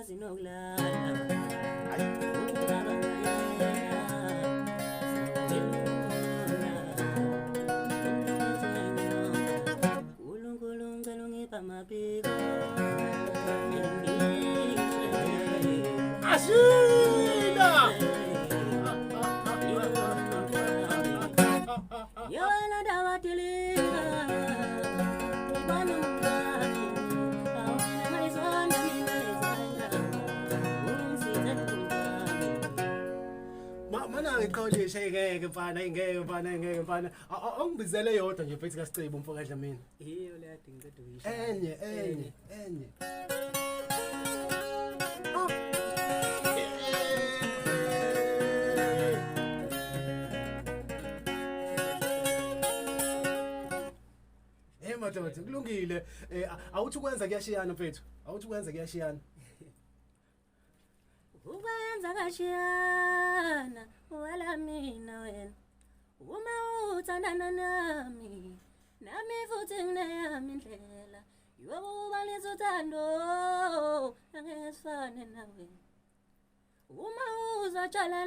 ngikwazi nokulala uNkulunkulu ngicela ungiphe amabiko Ashila yona dawatilika ibona umkhathi awena ngizona mina lezandla ungisize kumkami mana ngiqolishe ngeke mfana awungibizele yodwa nje mfethu kaSicebo umfokadla mina iyo le yadi ngicela ukuyisho enye madoda kulungile awuthi ukwenza kuyashiyana mfethu awuthi ukwenza kuyashiyana ukwenza kashiyana wala mina wena uma uthandana nami futhi ngineyami indlela yokuba lezothando angeke sifane nawe uma uzatshala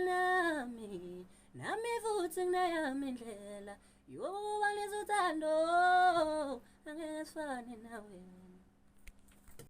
nami futhi ngineyami indlela yokuba lezothando angeke sifane nawe